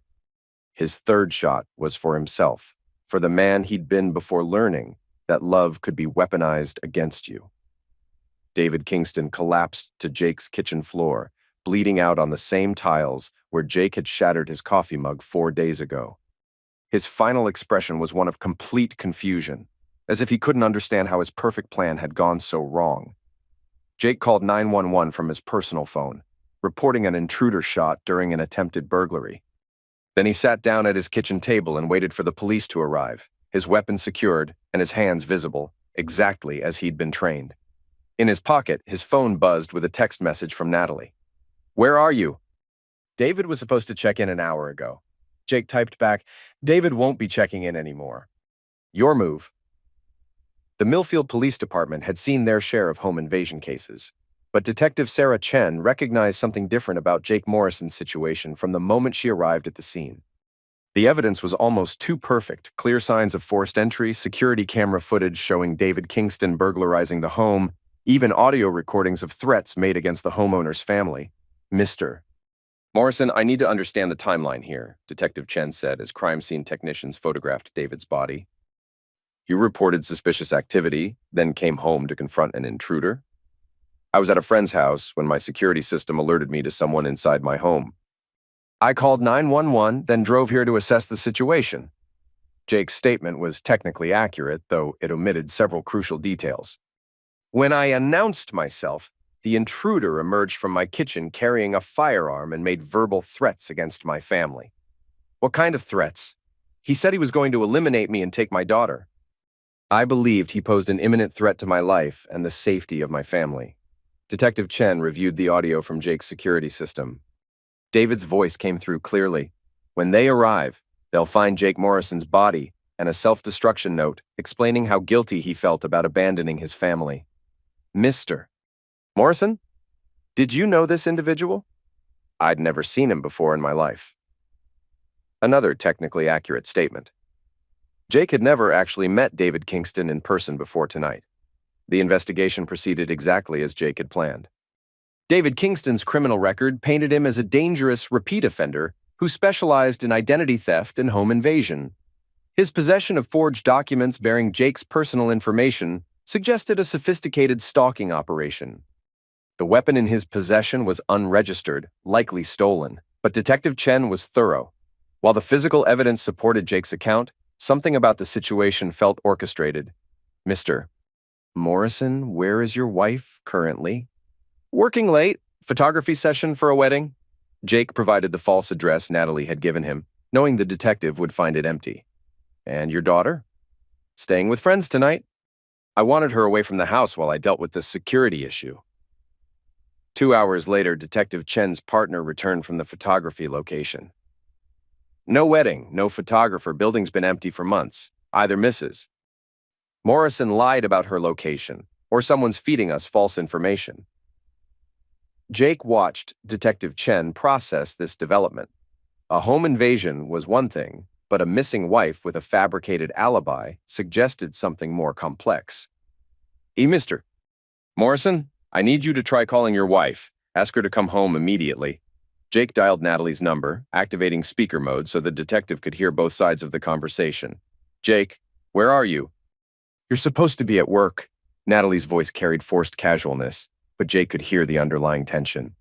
Speaker 2: His third shot was for himself, for the man he'd been before learning that love could be weaponized against you. David Kingston collapsed to Jake's kitchen floor, bleeding out on the same tiles where Jake had shattered his coffee mug 4 days ago. His final expression was one of complete confusion, as if he couldn't understand how his perfect plan had gone so wrong. Jake called 911 from his personal phone, reporting an intruder shot during an attempted burglary. Then he sat down at his kitchen table and waited for the police to arrive, his weapon secured and his hands visible, exactly as he'd been trained. In his pocket, his phone buzzed with a text message from Natalie. "Where are you?" David was supposed to check in an hour ago. Jake typed back, "David won't be checking in anymore. Your move." The Millfield Police Department had seen their share of home invasion cases, but Detective Sarah Chen recognized something different about Jake Morrison's situation from the moment she arrived at the scene. The evidence was almost too perfect, clear signs of forced entry, security camera footage showing David Kingston burglarizing the home, even audio recordings of threats made against the homeowner's family. "Mr. Morrison, I need to understand the timeline here," Detective Chen said as crime scene technicians photographed David's body. "You reported suspicious activity, then came home to confront an intruder. I was at a friend's house when my security system alerted me to someone inside my home. I called 911, then drove here to assess the situation." Jake's statement was technically accurate, though it omitted several crucial details. "When I announced myself, the intruder emerged from my kitchen carrying a firearm and made verbal threats against my family." "What kind of threats?" "He said he was going to eliminate me and take my daughter. I believed he posed an imminent threat to my life and the safety of my family." Detective Chen reviewed the audio from Jake's security system. David's voice came through clearly. "When they arrive, they'll find Jake Morrison's body and a self-destruction note explaining how guilty he felt about abandoning his family." "Mr. Morrison? Did you know this individual?" "I'd never seen him before in my life." Another technically accurate statement. Jake had never actually met David Kingston in person before tonight. The investigation proceeded exactly as Jake had planned. David Kingston's criminal record painted him as a dangerous repeat offender who specialized in identity theft and home invasion. His possession of forged documents bearing Jake's personal information suggested a sophisticated stalking operation. The weapon in his possession was unregistered, likely stolen, but Detective Chen was thorough. While the physical evidence supported Jake's account, something about the situation felt orchestrated. "Mr. Morrison, where is your wife currently?" "Working late. Photography session for a wedding." Jake provided the false address Natalie had given him, knowing the detective would find it empty. "And your daughter?" "Staying with friends tonight. I wanted her away from the house while I dealt with this security issue." 2 hours later, Detective Chen's partner returned from the photography location. "No wedding, no photographer, building's been empty for months. Either misses. Morrison lied about her location, or someone's feeding us false information." Jake watched Detective Chen process this development. A home invasion was one thing, but a missing wife with a fabricated alibi suggested something more complex. Mr. Morrison, I need you to try calling your wife. Ask her to come home immediately. Jake dialed Natalie's number, activating speaker mode so the detective could hear both sides of the conversation. Jake, where are you? You're supposed to be at work. Natalie's voice carried forced casualness, but Jake could hear the underlying tension.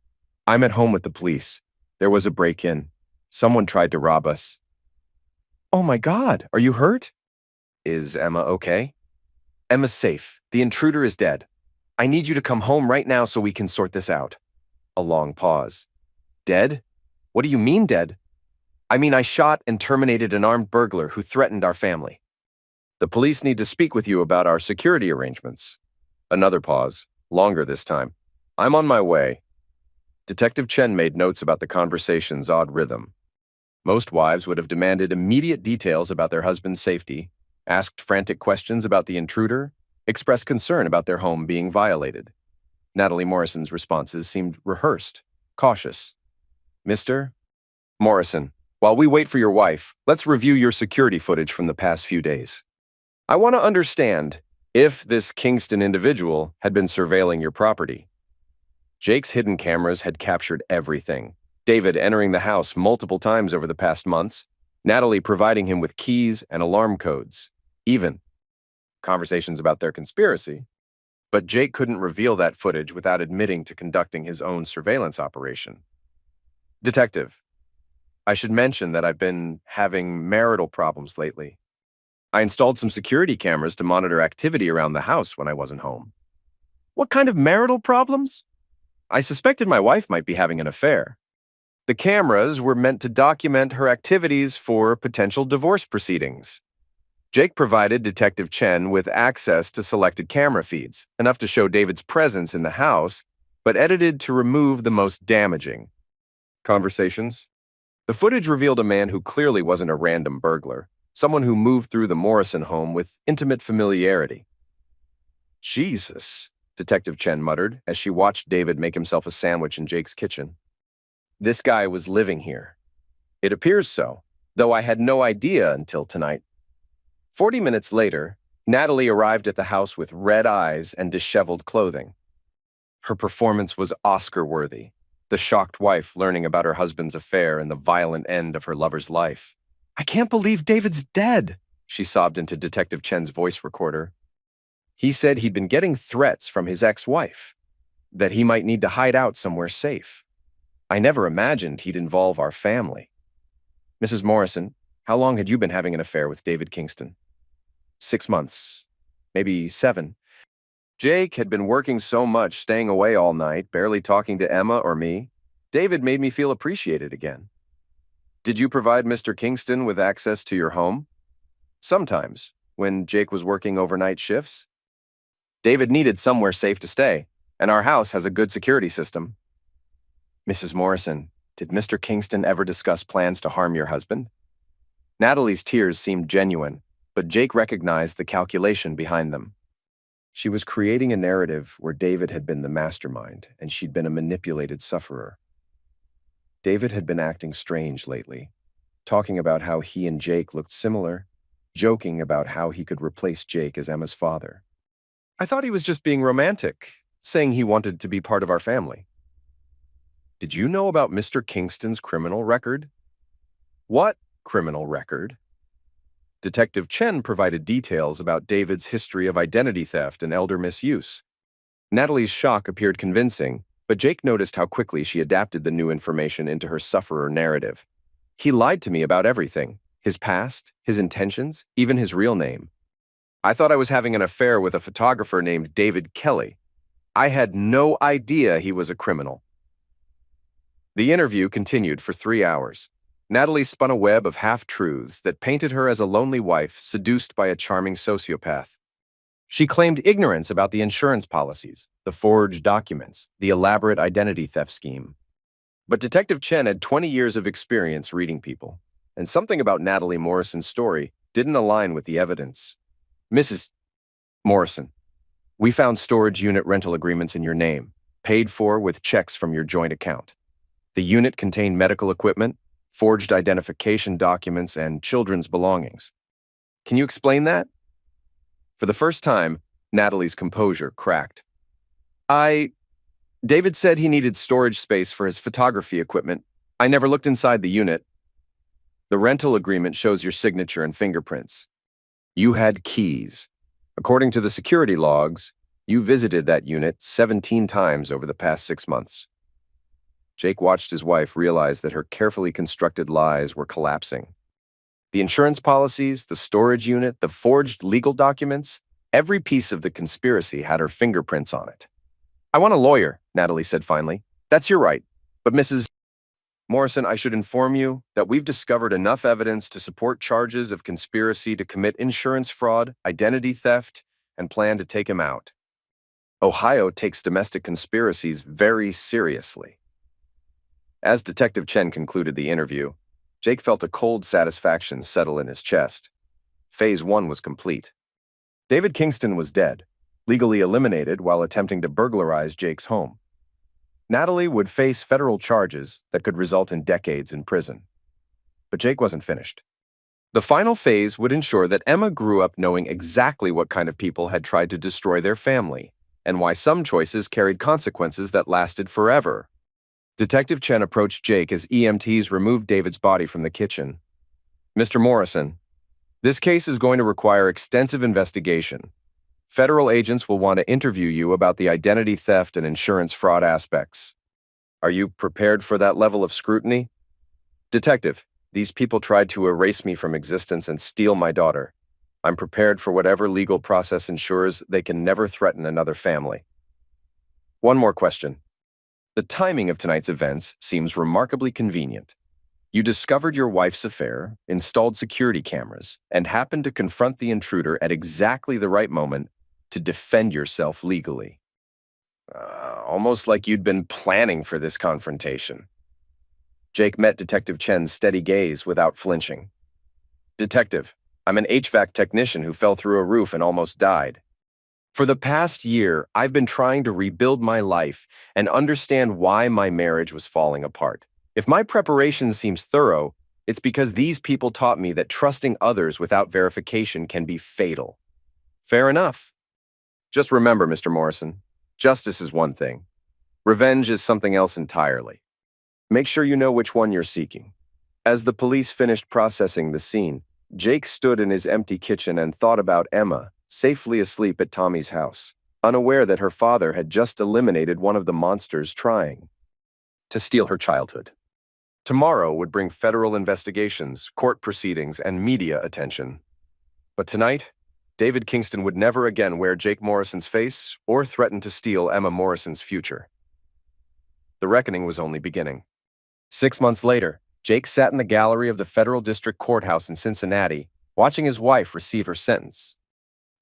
Speaker 2: I'm at home with the police. There was a break-in. Someone tried to rob us. Oh my God, are you hurt? Is Emma okay? Emma's safe. The intruder is dead. I need you to come home right now so we can sort this out. A long pause. Dead? What do you mean dead? I mean I shot and terminated an armed burglar who threatened our family. The police need to speak with you about our security arrangements. Another pause, longer this time. I'm on my way. Detective Chen made notes about the conversation's odd rhythm. Most wives would have demanded immediate details about their husband's safety, asked frantic questions about the intruder, expressed concern about their home being violated. Natalie Morrison's responses seemed rehearsed, cautious. Mr. Morrison, while we wait for your wife, let's review your security footage from the past few days. I want to understand if this Kingston individual had been surveilling your property. Jake's hidden cameras had captured everything. David entering the house multiple times over the past months, Natalie providing him with keys and alarm codes, even conversations about their conspiracy. But Jake couldn't reveal that footage without admitting to conducting his own surveillance operation. Detective, I should mention that I've been having marital problems lately. I installed some security cameras to monitor activity around the house when I wasn't home. What kind of marital problems? I suspected my wife might be having an affair. The cameras were meant to document her activities for potential divorce proceedings. Jake provided Detective Chen with access to selected camera feeds, enough to show David's presence in the house, but edited to remove the most damaging conversations. The footage revealed a man who clearly wasn't a random burglar, someone who moved through the Morrison home with intimate familiarity. Jesus, Detective Chen muttered as she watched David make himself a sandwich in Jake's kitchen. This guy was living here. It appears so, though I had no idea until tonight. 40 minutes later, Natalie arrived at the house with red eyes and disheveled clothing. Her performance was Oscar-worthy, the shocked wife learning about her husband's affair and the violent end of her lover's life. I can't believe David's dead, she sobbed into Detective Chen's voice recorder. He said he'd been getting threats from his ex-wife, that he might need to hide out somewhere safe. I never imagined he'd involve our family. Mrs. Morrison, how long had you been having an affair with David Kingston? 6 months, maybe 7. Jake had been working so much, staying away all night, barely talking to Emma or me. David made me feel appreciated again. Did you provide Mr. Kingston with access to your home? Sometimes, when Jake was working overnight shifts. David needed somewhere safe to stay, and our house has a good security system. Mrs. Morrison, did Mr. Kingston ever discuss plans to harm your husband? Natalie's tears seemed genuine, but Jake recognized the calculation behind them. She was creating a narrative where David had been the mastermind and she'd been a manipulated sufferer. David had been acting strange lately, talking about how he and Jake looked similar, joking about how he could replace Jake as Emma's father. I thought he was just being romantic, saying he wanted to be part of our family. Did you know about Mr. Kingston's criminal record? What criminal record? Detective Chen provided details about David's history of identity theft and elder misuse. Natalie's shock appeared convincing, but Jake noticed how quickly she adapted the new information into her sufferer narrative. He lied to me about everything, his past, his intentions, even his real name. I thought I was having an affair with a photographer named David Kelly. I had no idea he was a criminal. The interview continued for 3 hours. Natalie spun a web of half-truths that painted her as a lonely wife seduced by a charming sociopath. She claimed ignorance about the insurance policies, the forged documents, the elaborate identity theft scheme. But Detective Chen had 20 years of experience reading people, and something about Natalie Morrison's story didn't align with the evidence. Mrs. Morrison, we found storage unit rental agreements in your name. paid for with checks from your joint account. The unit contained medical equipment, forged identification documents, and children's belongings. Can you explain that? For the first time, Natalie's composure cracked. David said he needed storage space for his photography equipment. I never looked inside the unit. The rental agreement shows your signature and fingerprints. You had keys. According to the security logs, you visited that unit 17 times over the past 6 months. Jake watched his wife realize that her carefully constructed lies were collapsing. The insurance policies, the storage unit, the forged legal documents, every piece of the conspiracy had her fingerprints on it. I want a lawyer, Natalie said finally. That's your right. But Mrs. Morrison, I should inform you that we've discovered enough evidence to support charges of conspiracy to commit insurance fraud, identity theft, and plan to take him out. Ohio takes domestic conspiracies very seriously. As Detective Chen concluded the interview, Jake felt a cold satisfaction settle in his chest. Phase 1 was complete. David Kingston was dead, legally eliminated while attempting to burglarize Jake's home. Natalie would face federal charges that could result in decades in prison. But Jake wasn't finished. The final phase would ensure that Emma grew up knowing exactly what kind of people had tried to destroy their family, and why some choices carried consequences that lasted forever. Detective Chen approached Jake as EMTs removed David's body from the kitchen. Mr. Morrison, this case is going to require extensive investigation. Federal agents will want to interview you about the identity theft and insurance fraud aspects. Are you prepared for that level of scrutiny? Detective, these people tried to erase me from existence and steal my daughter. I'm prepared for whatever legal process ensures they can never threaten another family. One more question. The timing of tonight's events seems remarkably convenient. You discovered your wife's affair, installed security cameras, and happened to confront the intruder at exactly the right moment to defend yourself legally. Almost like you'd been planning for this confrontation. Jake met Detective Chen's steady gaze without flinching. Detective, I'm an HVAC technician who fell through a roof and almost died. For the past year, I've been trying to rebuild my life and understand why my marriage was falling apart. If my preparation seems thorough, it's because these people taught me that trusting others without verification can be fatal. Fair enough. Just remember, Mr. Morrison, justice is one thing. Revenge is something else entirely. Make sure you know which one you're seeking. As the police finished processing the scene, Jake stood in his empty kitchen and thought about Emma, safely asleep at Tommy's house, unaware that her father had just eliminated one of the monsters trying to steal her childhood. Tomorrow would bring federal investigations, court proceedings, and media attention. But tonight, David Kingston would never again wear Jake Morrison's face or threaten to steal Emma Morrison's future. The reckoning was only beginning. 6 months later, Jake sat in the gallery of the Federal District Courthouse in Cincinnati, watching his wife receive her sentence.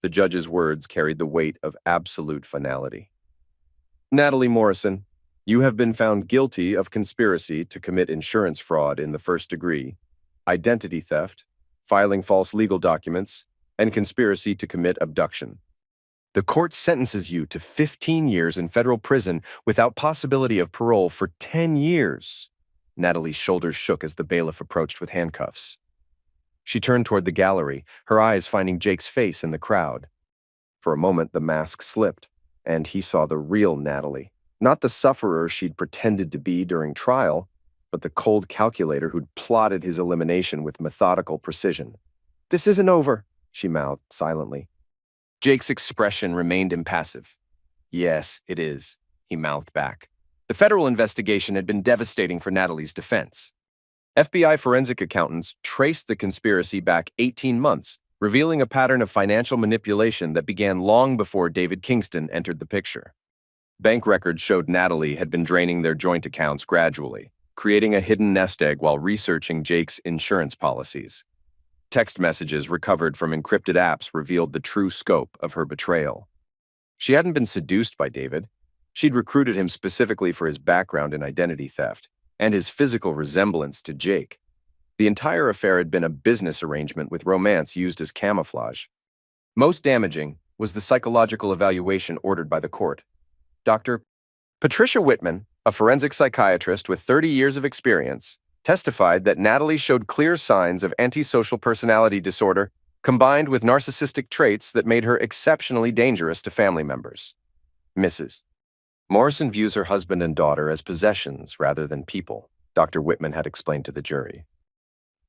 Speaker 2: The judge's words carried the weight of absolute finality. Natalie Morrison, you have been found guilty of conspiracy to commit insurance fraud in the first degree, identity theft, filing false legal documents, and conspiracy to commit abduction. The court sentences you to 15 years in federal prison without possibility of parole for 10 years. Natalie's shoulders shook as the bailiff approached with handcuffs. She turned toward the gallery, her eyes finding Jake's face in the crowd. For a moment, the mask slipped, and he saw the real Natalie. Not the sufferer she'd pretended to be during trial, but the cold calculator who'd plotted his elimination with methodical precision. This isn't over, she mouthed silently. Jake's expression remained impassive. Yes, it is, he mouthed back. The federal investigation had been devastating for Natalie's defense. FBI forensic accountants traced the conspiracy back 18 months, revealing a pattern of financial manipulation that began long before David Kingston entered the picture. Bank records showed Natalie had been draining their joint accounts gradually, creating a hidden nest egg while researching Jake's insurance policies. Text messages recovered from encrypted apps revealed the true scope of her betrayal. She hadn't been seduced by David. She'd recruited him specifically for his background in identity theft and his physical resemblance to Jake. The entire affair had been a business arrangement with romance used as camouflage. Most damaging was the psychological evaluation ordered by the court. Doctor, Patricia Whitman, a forensic psychiatrist with 30 years of experience, testified that Natalie showed clear signs of antisocial personality disorder combined with narcissistic traits that made her exceptionally dangerous to family members. Mrs. Morrison views her husband and daughter as possessions rather than people, Dr. Whitman had explained to the jury.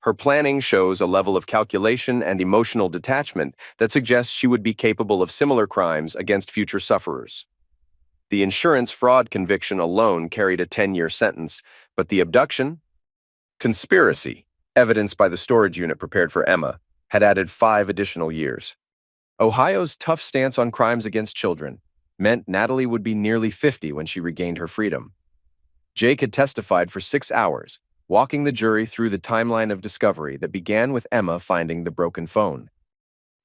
Speaker 2: Her planning shows a level of calculation and emotional detachment that suggests she would be capable of similar crimes against future sufferers. The insurance fraud conviction alone carried a 10-year sentence, but the abduction, conspiracy, evidenced by the storage unit prepared for Emma, had added 5 additional years. Ohio's tough stance on crimes against children meant Natalie would be nearly 50 when she regained her freedom. Jake had testified for 6 hours, walking the jury through the timeline of discovery that began with Emma finding the broken phone.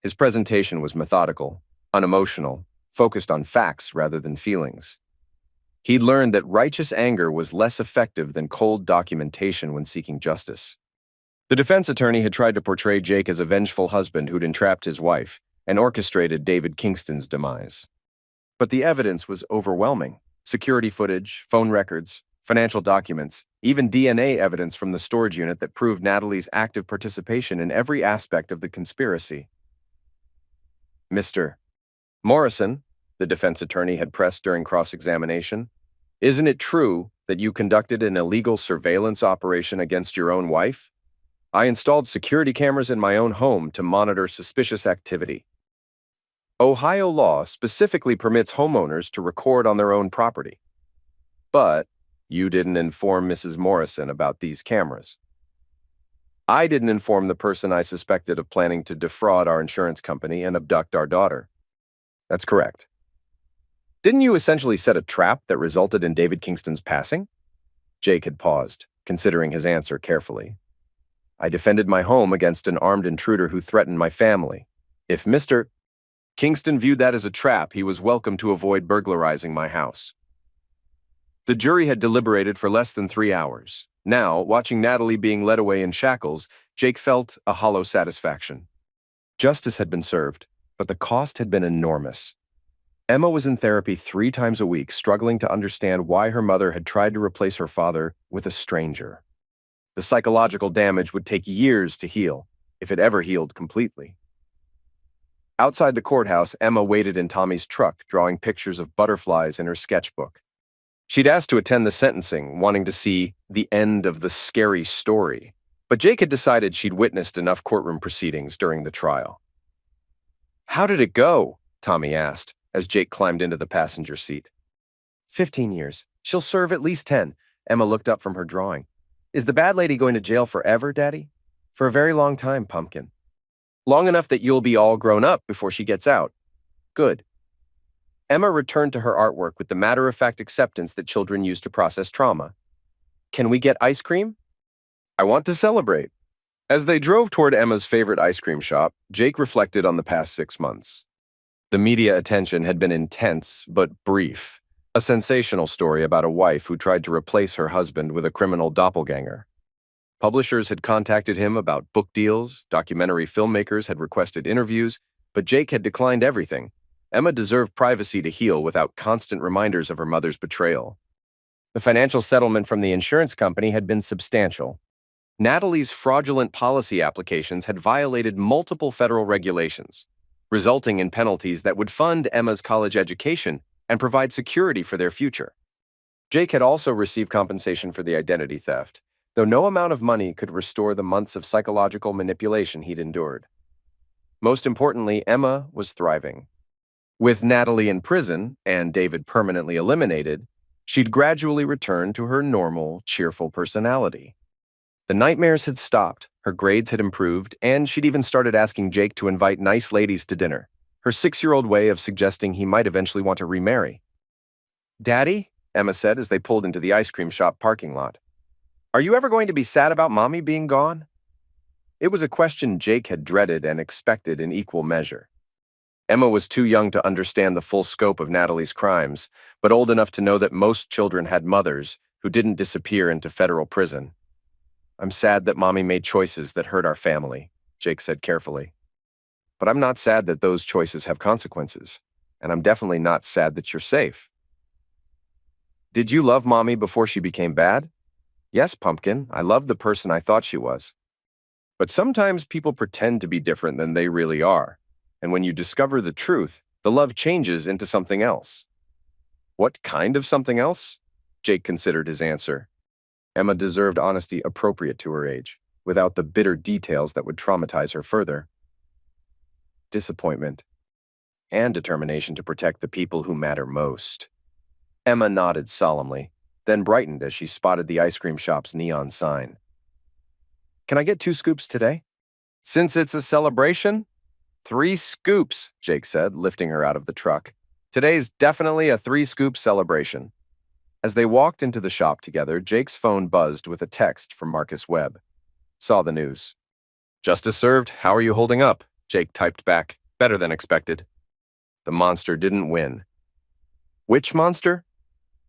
Speaker 2: His presentation was methodical, unemotional, focused on facts rather than feelings. He'd learned that righteous anger was less effective than cold documentation when seeking justice. The defense attorney had tried to portray Jake as a vengeful husband who'd entrapped his wife and orchestrated David Kingston's demise. But the evidence was overwhelming. Security footage, phone records, financial documents, even DNA evidence from the storage unit that proved Natalie's active participation in every aspect of the conspiracy. Mr. Morrison, the defense attorney had pressed during cross-examination, isn't it true that you conducted an illegal surveillance operation against your own wife? I installed security cameras in my own home to monitor suspicious activity. Ohio law specifically permits homeowners to record on their own property. But you didn't inform Mrs. Morrison about these cameras. I didn't inform the person I suspected of planning to defraud our insurance company and abduct our daughter. That's correct. Didn't you essentially set a trap that resulted in David Kingston's passing? Jake had paused, considering his answer carefully. I defended my home against an armed intruder who threatened my family. If Mr. Kingston viewed that as a trap, he was welcome to avoid burglarizing my house. The jury had deliberated for less than 3 hours. Now, watching Natalie being led away in shackles, Jake felt a hollow satisfaction. Justice had been served, but the cost had been enormous. Emma was in therapy 3 times a week, struggling to understand why her mother had tried to replace her father with a stranger. The psychological damage would take years to heal, if it ever healed completely. Outside the courthouse, Emma waited in Tommy's truck, drawing pictures of butterflies in her sketchbook. She'd asked to attend the sentencing, wanting to see the end of the scary story, but Jake had decided she'd witnessed enough courtroom proceedings during the trial. How did it go? Tommy asked, as Jake climbed into the passenger seat. 15 years. She'll serve at least 10. Emma looked up from her drawing. Is the bad lady going to jail forever, Daddy? For a very long time, Pumpkin. Long enough that you'll be all grown up before she gets out. Good. Emma returned to her artwork with the matter-of-fact acceptance that children use to process trauma. Can we get ice cream? I want to celebrate. As they drove toward Emma's favorite ice cream shop, Jake reflected on the past 6 months. The media attention had been intense, but brief. A sensational story about a wife who tried to replace her husband with a criminal doppelganger. Publishers had contacted him about book deals, documentary filmmakers had requested interviews, but Jake had declined everything. Emma deserved privacy to heal without constant reminders of her mother's betrayal. The financial settlement from the insurance company had been substantial. Natalie's fraudulent policy applications had violated multiple federal regulations, resulting in penalties that would fund Emma's college education and provide security for their future. Jake had also received compensation for the identity theft, though no amount of money could restore the months of psychological manipulation he'd endured. Most importantly, Emma was thriving. With Natalie in prison and David permanently eliminated, she'd gradually returned to her normal, cheerful personality. The nightmares had stopped, her grades had improved, and she'd even started asking Jake to invite nice ladies to dinner, her 6-year-old way of suggesting he might eventually want to remarry. Daddy, Emma said as they pulled into the ice cream shop parking lot, are you ever going to be sad about Mommy being gone? It was a question Jake had dreaded and expected in equal measure. Emma was too young to understand the full scope of Natalie's crimes, but old enough to know that most children had mothers who didn't disappear into federal prison. I'm sad that Mommy made choices that hurt our family, Jake said carefully. But I'm not sad that those choices have consequences, and I'm definitely not sad that you're safe. Did you love Mommy before she became bad? Yes, Pumpkin, I loved the person I thought she was. But sometimes people pretend to be different than they really are. And when you discover the truth, the love changes into something else. What kind of something else? Jake considered his answer. Emma deserved honesty appropriate to her age, without the bitter details that would traumatize her further. Disappointment and determination to protect the people who matter most. Emma nodded solemnly, then brightened as she spotted the ice cream shop's neon sign. Can I get 2 scoops today? Since it's a celebration? 3 scoops, Jake said, lifting her out of the truck. Today's definitely a 3-scoop celebration. As they walked into the shop together, Jake's phone buzzed with a text from Marcus Webb. Saw the news. Justice served. How are you holding up? Jake typed back. Better than expected. The monster didn't win. Which monster?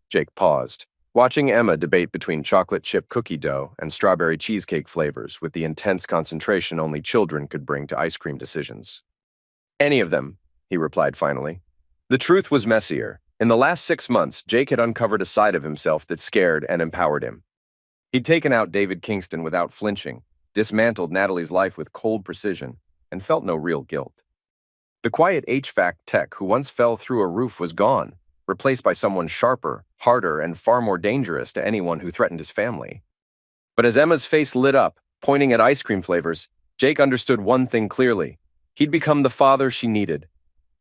Speaker 2: Jake paused, watching Emma debate between chocolate chip cookie dough and strawberry cheesecake flavors with the intense concentration only children could bring to ice cream decisions. Any of them, he replied finally. The truth was messier. In the last 6 months, Jake had uncovered a side of himself that scared and empowered him. He'd taken out David Kingston without flinching, dismantled Natalie's life with cold precision, and felt no real guilt. The quiet HVAC tech who once fell through a roof was gone, replaced by someone sharper, harder, and far more dangerous to anyone who threatened his family. But as Emma's face lit up, pointing at ice cream flavors, Jake understood one thing clearly. He'd become the father she needed.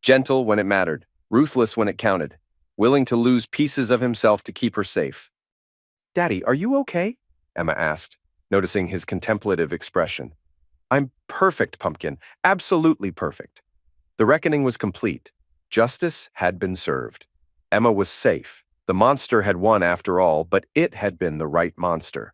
Speaker 2: Gentle when it mattered, ruthless when it counted, willing to lose pieces of himself to keep her safe. Daddy, are you okay? Emma asked, noticing his contemplative expression. I'm perfect, Pumpkin, absolutely perfect. The reckoning was complete. Justice had been served. Emma was safe. The monster had won after all, but it had been the right monster.